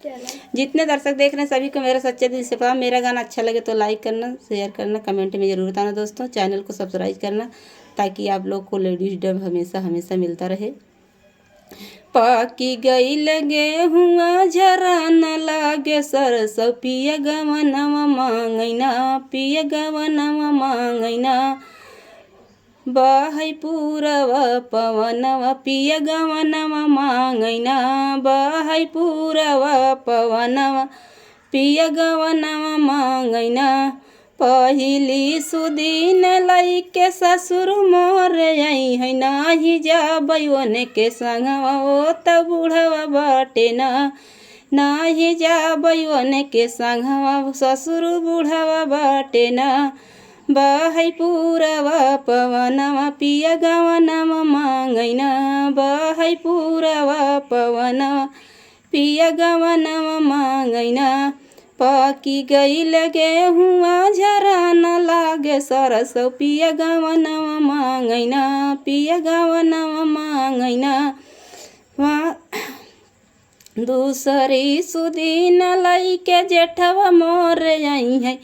जितने दर्शक देख रहे हैं सभी को मेरा सच्चे दिल से प्रणाम। मेरा गाना अच्छा लगे तो लाइक करना, शेयर करना, कमेंट में ज़रूर बताना दोस्तों। चैनल को सब्सक्राइब करना ताकि आप लोग को लेडीज डब हमेशा हमेशा मिलता रहे। पाकी गई लगे हुआ झरा न लागे सरसों पिया गवनवा मांगैना, पिया गवनवा मांगैना। बहै पूरवा पवनवा पिया गवनवा मांगैना, बहै पूरवा पवनवा पिया गवनवा मांगैना। पहिली सुदीन लैके ससुर मोर आई है, नाही जाबै ओने के संगवा ओ त बूढ़वा बाटे ना, नाही जाबै ओने के संगवा ससुर बूढ़वा बाटे ना। बहै पूरवा पवनवा पिया गवनवा मांगैना, बहै पूरवा पवनवा पिया गवनवा मांगैना। पाकी गई लगे हुआ झरा न लागे सरसों पिया गवनवा मांगैना, पिया गवनवा मांगैना। दूसरी सुदीन लैके जेठवा मोर आई है,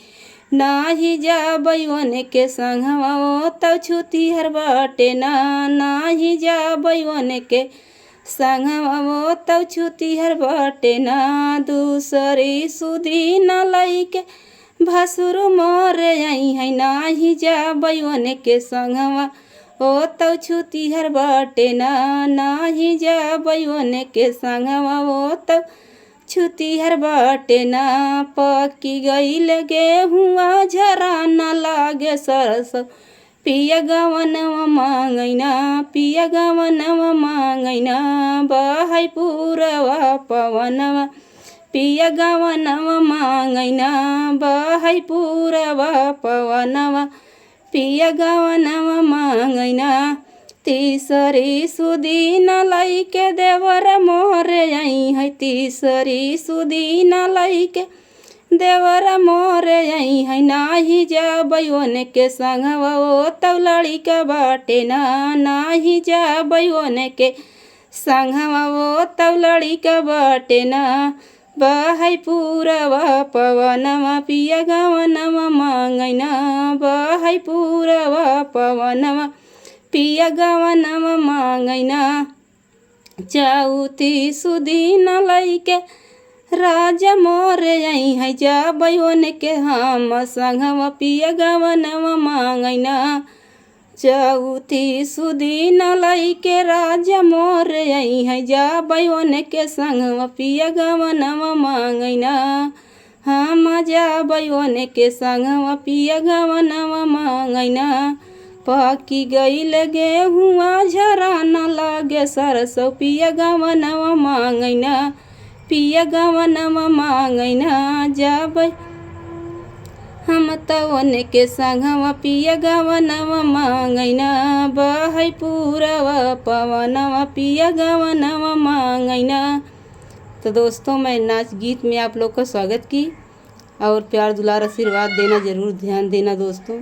नाही जाबै ओने के संगवा ओ तौ छुतिहर बाटे ना, नाही जाबै ओने के संगवा ओ तौ छुतिहर बाटे ना। दूसरी सुदीन लैके भसुर मोर आई है, नाही जाबै ओने के संगवा ओ तौ छुतिहर बाटे ना, नाही जाबै ओने के संगवा ओ तौ छुतिहर बाटे ना। पकी गई लगे हुआ झरा न लागे सरसों पिया गवनवा मांगैना, पिया गवनवा मांगैना। बहै पूरवा पवनवा पिया गवनवा मांगैना, बहै पूरवा पवनवा पिया गवनवा मांगैना। तीसरी सुदीन लैके देवर मोर आई है, तीसरी सुदीन लैके देवर मोर आई है, नाही जाबै ओने के संगवा ओ तौ लड़िका बाटे ना, नाही जाबै ओने के संगवा ओ तौ लड़िका बाटे ना। बहै पूरवा पवनवा पिया गवनवा मांगैना, बहै पूरवा पवनवा पिया गवनवा मांगैना। चौथी सुदीन लैके राजा मोर आई है, जाबै ओने के हम संगवा पिया गवनवा मांगैना। चौथी सुदीन लैके राजा मोर आई है, जाबै ओने के संगवा पिया गवनवा मांगैना। हम जाबै ओने के संगवा पिया गवनवा मांगैना। पाकी गई लगे हुआ झरा न लागे सरसों पिया गवनवा मांगैना, पिया गवनवा मांगैना। जाबै हम त ओने के संगवा पिया गवनवा मांगैना, बहै पूरवा पवनवा पिया गवनवा मांगैना। तो दोस्तों मैं नाच गीत में आप लोग का स्वागत की और प्यार दुलार आशीर्वाद देना ज़रूर ध्यान देना दोस्तों।